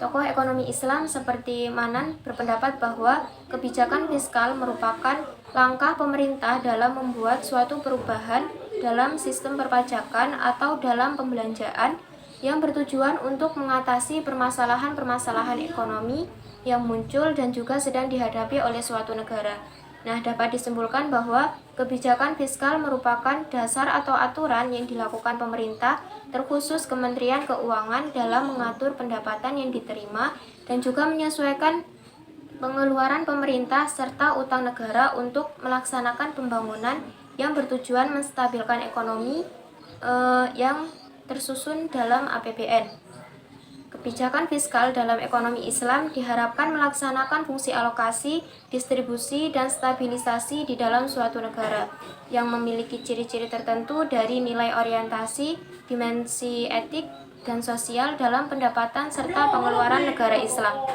Tokoh ekonomi Islam seperti Manan berpendapat bahwa kebijakan fiskal merupakan langkah pemerintah dalam membuat suatu perubahan dalam sistem perpajakan atau dalam pembelanjaan yang bertujuan untuk mengatasi permasalahan-permasalahan ekonomi yang muncul dan juga sedang dihadapi oleh suatu negara. Nah, dapat disimpulkan bahwa kebijakan fiskal merupakan dasar atau aturan yang dilakukan pemerintah, terkhusus Kementerian Keuangan dalam mengatur pendapatan yang diterima dan juga menyesuaikan pengeluaran pemerintah serta utang negara untuk melaksanakan pembangunan yang bertujuan menstabilkan ekonomi yang tersusun dalam APBN. Kebijakan fiskal dalam ekonomi Islam diharapkan melaksanakan fungsi alokasi, distribusi, dan stabilisasi di dalam suatu negara yang memiliki ciri-ciri tertentu dari nilai orientasi, dimensi etik, dan sosial dalam pendapatan serta pengeluaran negara Islam.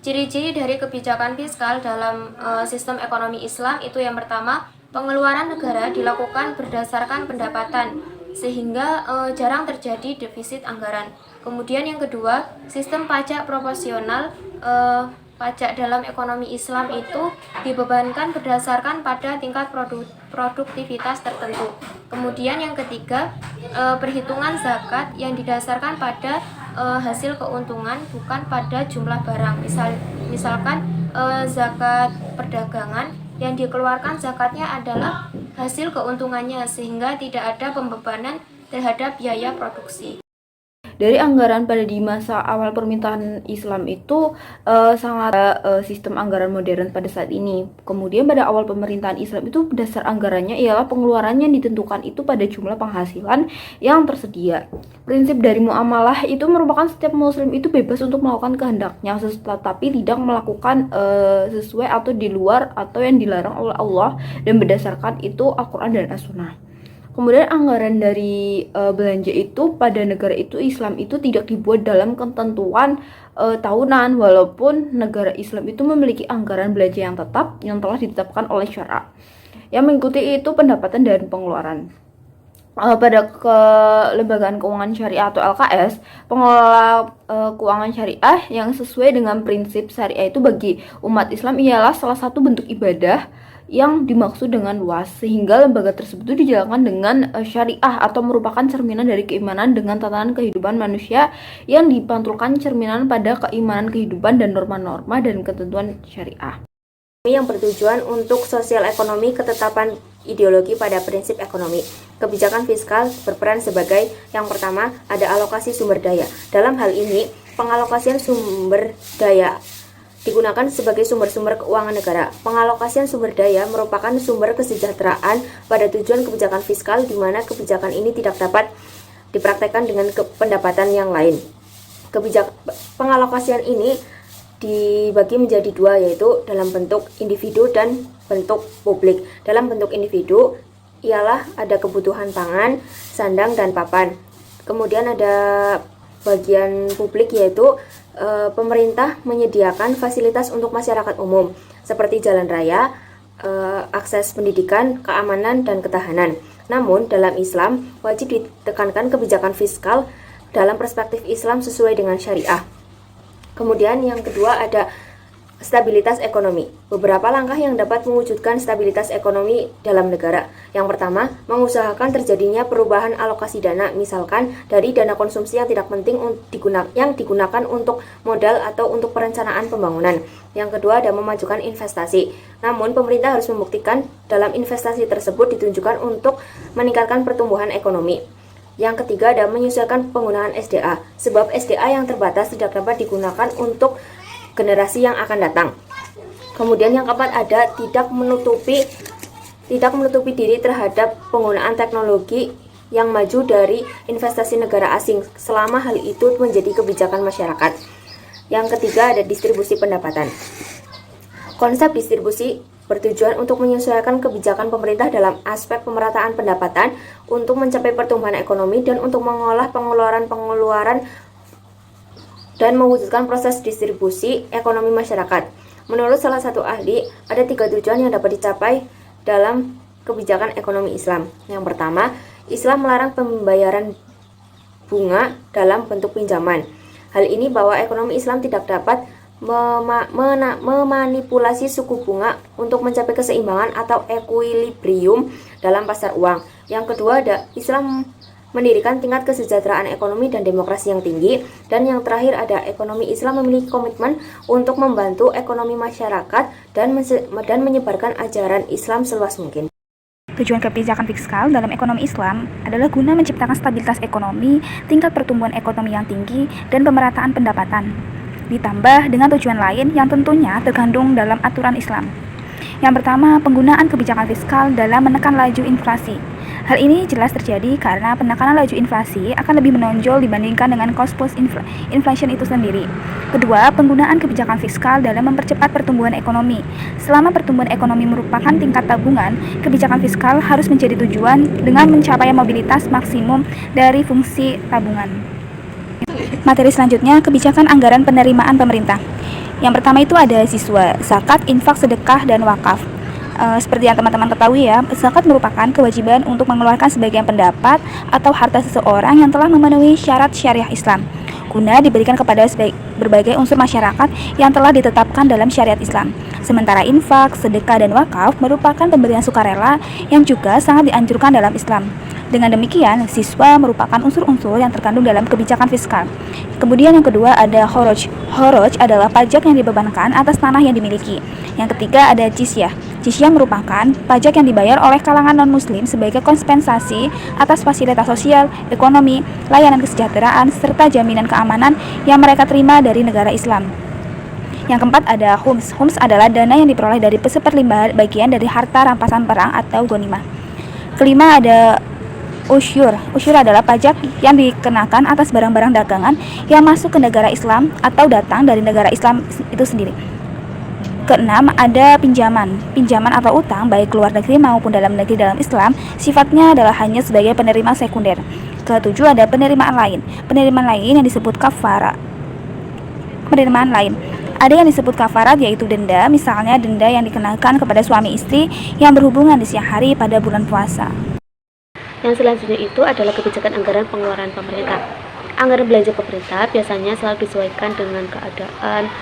Ciri-ciri dari kebijakan fiskal dalam sistem ekonomi Islam itu yang pertama, pengeluaran negara dilakukan berdasarkan pendapatan sehingga jarang terjadi defisit anggaran. Kemudian yang kedua, sistem pajak proporsional. Pajak dalam ekonomi Islam itu dibebankan berdasarkan pada tingkat produktivitas tertentu. Kemudian yang ketiga, perhitungan zakat yang didasarkan pada hasil keuntungan bukan pada jumlah barang. Misalkan zakat perdagangan yang dikeluarkan zakatnya adalah hasil keuntungannya sehingga tidak ada pembebanan terhadap biaya produksi. Dari anggaran pada di masa awal pemerintahan Islam itu sangat sistem anggaran modern pada saat ini. Kemudian pada awal pemerintahan Islam itu dasar anggarannya ialah pengeluarannya ditentukan itu pada jumlah penghasilan yang tersedia. Prinsip dari muamalah itu merupakan setiap muslim itu bebas untuk melakukan kehendaknya, tetapi tidak melakukan sesuai atau di luar atau yang dilarang oleh Allah, dan berdasarkan itu Al-Quran dan As-Sunnah. Kemudian anggaran dari belanja itu pada negara itu Islam itu tidak dibuat dalam ketentuan tahunan, walaupun negara Islam itu memiliki anggaran belanja yang tetap yang telah ditetapkan oleh syara yang mengikuti itu pendapatan dan pengeluaran. Pada kelembagaan keuangan syariah atau LKS, pengelola keuangan syariah yang sesuai dengan prinsip syariah itu bagi umat Islam ialah salah satu bentuk ibadah yang dimaksud dengan luas, sehingga lembaga tersebut dijalankan dengan syariah atau merupakan cerminan dari keimanan dengan tatanan kehidupan manusia yang dipantulkan cerminan pada keimanan kehidupan dan norma-norma dan ketentuan syariah yang bertujuan untuk sosial ekonomi, ketetapan ideologi pada prinsip ekonomi. Kebijakan fiskal berperan sebagai yang pertama, ada alokasi sumber daya. Dalam hal ini, pengalokasian sumber daya digunakan sebagai sumber-sumber keuangan negara. Pengalokasian sumber daya merupakan sumber kesejahteraan pada tujuan kebijakan fiskal, di mana kebijakan ini tidak dapat dipraktekkan dengan pendapatan yang lain. Pengalokasian ini dibagi menjadi dua, yaitu dalam bentuk individu dan bentuk publik. Dalam bentuk individu ialah ada kebutuhan pangan, sandang, dan papan. Kemudian ada bagian publik, yaitu pemerintah menyediakan fasilitas untuk masyarakat umum seperti jalan raya, akses pendidikan, keamanan, dan ketahanan. Namun dalam Islam wajib ditekankan kebijakan fiskal dalam perspektif Islam sesuai dengan syariah. Kemudian yang kedua ada stabilitas ekonomi. Beberapa langkah yang dapat mewujudkan stabilitas ekonomi dalam negara. Yang pertama, mengusahakan terjadinya perubahan alokasi dana, misalkan dari dana konsumsi yang tidak penting yang digunakan untuk modal atau untuk perencanaan pembangunan. Yang kedua ada memajukan investasi. Namun pemerintah harus membuktikan dalam investasi tersebut ditunjukkan untuk meningkatkan pertumbuhan ekonomi. Yang ketiga ada menyesuaikan penggunaan SDA, sebab SDA yang terbatas tidak dapat digunakan untuk generasi yang akan datang. Kemudian yang keempat ada tidak menutupi diri terhadap penggunaan teknologi yang maju dari investasi negara asing selama hal itu menjadi kebijakan masyarakat. Yang ketiga ada distribusi pendapatan. Konsep distribusi bertujuan untuk menyesuaikan kebijakan pemerintah dalam aspek pemerataan pendapatan untuk mencapai pertumbuhan ekonomi dan untuk mengolah pengeluaran dan mewujudkan proses distribusi ekonomi masyarakat. Menurut salah satu ahli, ada 3 tujuan yang dapat dicapai dalam kebijakan ekonomi Islam. Yang pertama, Islam melarang pembayaran bunga dalam bentuk pinjaman. Hal ini bahwa ekonomi Islam tidak dapat memanipulasi suku bunga untuk mencapai keseimbangan atau equilibrium dalam pasar uang. Yang kedua, ada Islam mendirikan tingkat kesejahteraan ekonomi dan demokrasi yang tinggi. Dan yang terakhir, ada ekonomi Islam memiliki komitmen untuk membantu ekonomi masyarakat dan menyebarkan ajaran Islam seluas mungkin. Tujuan kebijakan fiskal dalam ekonomi Islam adalah guna menciptakan stabilitas ekonomi, tingkat pertumbuhan ekonomi yang tinggi, dan pemerataan pendapatan. Ditambah dengan tujuan lain yang tentunya terkandung dalam aturan Islam. Yang pertama, penggunaan kebijakan fiskal dalam menekan laju inflasi. Hal ini jelas terjadi karena penekanan laju inflasi akan lebih menonjol dibandingkan dengan cost-plus inflation itu sendiri. Kedua, penggunaan kebijakan fiskal dalam mempercepat pertumbuhan ekonomi. Selama pertumbuhan ekonomi merupakan tingkat tabungan, kebijakan fiskal harus menjadi tujuan dengan mencapai mobilitas maksimum dari fungsi tabungan. Materi selanjutnya, kebijakan anggaran penerimaan pemerintah. Yang pertama itu ada siswa, zakat, infak, sedekah, dan wakaf. Seperti yang teman-teman ketahui ya, zakat merupakan kewajiban untuk mengeluarkan sebagian pendapat atau harta seseorang yang telah memenuhi syarat syariah Islam, guna diberikan kepada berbagai unsur masyarakat yang telah ditetapkan dalam syariat Islam. Sementara infak, sedekah, dan wakaf merupakan pemberian sukarela yang juga sangat dianjurkan dalam Islam. Dengan demikian, siswa merupakan unsur-unsur yang terkandung dalam kebijakan fiskal. Kemudian yang kedua ada khoroj. Khoroj adalah pajak yang dibebankan atas tanah yang dimiliki. Yang ketiga ada jizyah. Jizyah merupakan pajak yang dibayar oleh kalangan non-muslim sebagai kompensasi atas fasilitas sosial, ekonomi, layanan kesejahteraan, serta jaminan keamanan yang mereka terima dari negara Islam. Yang keempat ada khums. Khums adalah dana yang diperoleh dari seperlima bagian dari harta rampasan perang atau ghanimah. Kelima ada usyur. Usyur adalah pajak yang dikenakan atas barang-barang dagangan yang masuk ke negara Islam atau datang dari negara Islam itu sendiri. Keenam ada pinjaman. Pinjaman atau utang baik luar negeri maupun dalam negeri dalam Islam sifatnya adalah hanya sebagai penerima sekunder. Ketujuh ada penerimaan lain. Penerimaan lain yang disebut kafarat. Penerimaan lain ada yang disebut kafarat yaitu denda, misalnya denda yang dikenakan kepada suami istri yang berhubungan di siang hari pada bulan puasa. Yang selanjutnya itu adalah kebijakan anggaran pengeluaran pemerintah. Anggaran belanja pemerintah biasanya selalu disesuaikan dengan keadaan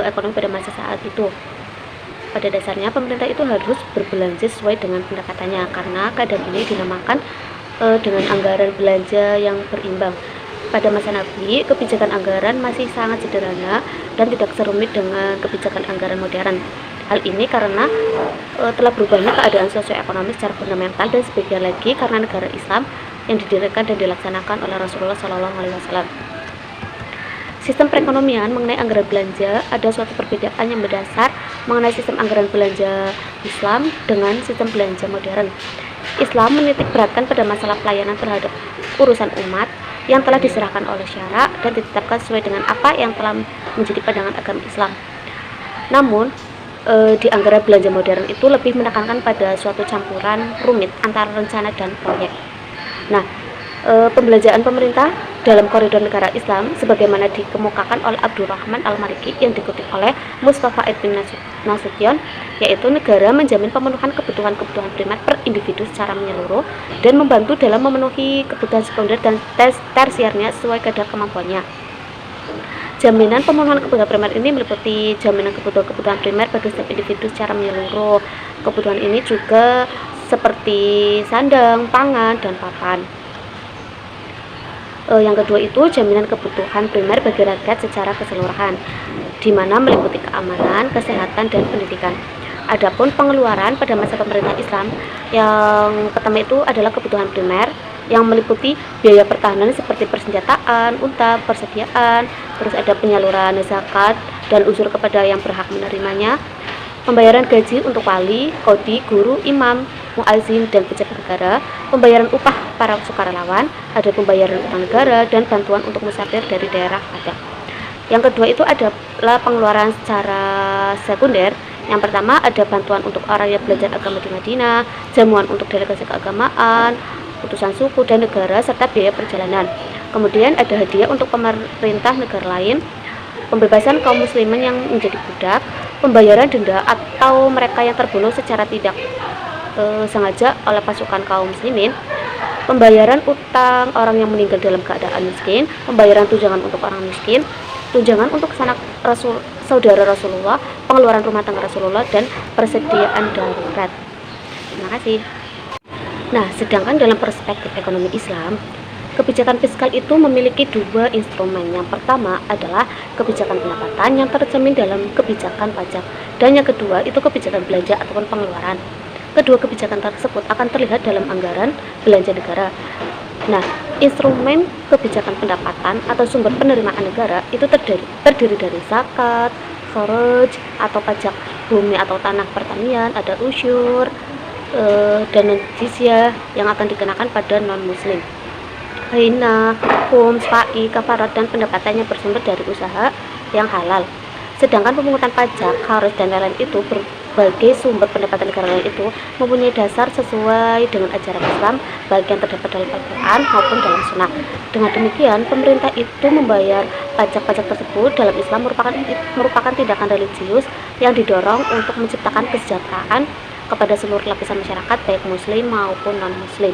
ekonomi pada masa saat itu. Pada dasarnya pemerintah itu harus berbelanja sesuai dengan pendekatannya, karena keadaan ini dinamakan dengan anggaran belanja yang berimbang. Pada masa Nabi, kebijakan anggaran masih sangat sederhana dan tidak serumit dengan kebijakan anggaran modern. Hal ini karena telah berubahnya keadaan sosioekonomi secara fundamental, dan sebagian lagi karena negara Islam yang didirikan dan dilaksanakan oleh Rasulullah SAW. Sistem perekonomian mengenai anggaran belanja ada suatu perbedaan yang mendasar mengenai sistem anggaran belanja Islam dengan sistem belanja modern. Islam menitik beratkan pada masalah pelayanan terhadap urusan umat yang telah diserahkan oleh syara dan ditetapkan sesuai dengan apa yang telah menjadi pandangan agama Islam. Namun, di anggaran belanja modern itu lebih menekankan pada suatu campuran rumit antara rencana dan proyek. Nah, pembelanjaan pemerintah dalam koridor negara Islam sebagaimana dikemukakan oleh Abdurrahman Al-Maliki yang dikutip oleh Mustafa Edwin Nasution, yaitu negara menjamin pemenuhan kebutuhan-kebutuhan primer per individu secara menyeluruh dan membantu dalam memenuhi kebutuhan sekunder dan tersiernya sesuai kadar kemampuannya. Jaminan pemenuhan kebutuhan primer ini meliputi jaminan kebutuhan primer bagi setiap individu secara menyeluruh. Kebutuhan ini juga seperti sandang, pangan, dan papan. Yang kedua itu jaminan kebutuhan primer bagi rakyat secara keseluruhan, di mana meliputi keamanan, kesehatan, dan pendidikan. Adapun pengeluaran pada masa pemerintah Islam, yang pertama itu adalah kebutuhan primer yang meliputi biaya pertahanan seperti persenjataan, unta, persediaan, terus ada penyaluran zakat dan uzur kepada yang berhak menerimanya, pembayaran gaji untuk wali, qadhi, guru, imam, muazin, dan pejabat negara, pembayaran upah para sukarelawan, ada pembayaran utang negara, dan bantuan untuk musafir dari daerah adat. Yang kedua itu adalah pengeluaran secara sekunder. Yang pertama ada bantuan untuk orang yang belajar agama di Madinah, jamuan untuk delegasi keagamaan, utusan suku dan negara, serta biaya perjalanan. Kemudian ada hadiah untuk pemerintah negara lain, pembebasan kaum muslimin yang menjadi budak, pembayaran denda atau mereka yang terbunuh secara tidak sengaja oleh pasukan kaum muslimin, pembayaran utang orang yang meninggal dalam keadaan miskin, pembayaran tunjangan untuk orang miskin, tunjangan untuk sanak saudara Rasulullah, pengeluaran rumah tangga Rasulullah, dan persediaan darurat. Terima kasih. Nah, sedangkan dalam perspektif ekonomi Islam, kebijakan fiskal itu memiliki dua instrumen. Yang pertama adalah kebijakan pendapatan yang tercermin dalam kebijakan pajak, dan yang kedua itu kebijakan belanja ataupun pengeluaran. Kedua kebijakan tersebut akan terlihat dalam anggaran belanja negara. Nah, instrumen kebijakan pendapatan atau sumber penerimaan negara itu terdiri dari zakat, kharaj atau pajak bumi atau tanah pertanian, ada usyur, dan jizyah yang akan dikenakan pada non-muslim. Hina, khums, fai, kafarat, dan pendapatannya bersumber dari usaha yang halal. Sedangkan pemungutan pajak, kharaj, dan lain-lain itu berbagai sumber pendapatan negara lain itu mempunyai dasar sesuai dengan ajaran Islam, baik yang terdapat dalam Al-Quran maupun dalam Sunnah. Dengan demikian, pemerintah itu membayar pajak-pajak tersebut dalam Islam merupakan tindakan religius yang didorong untuk menciptakan kesejahteraan kepada seluruh lapisan masyarakat, baik muslim maupun non-muslim.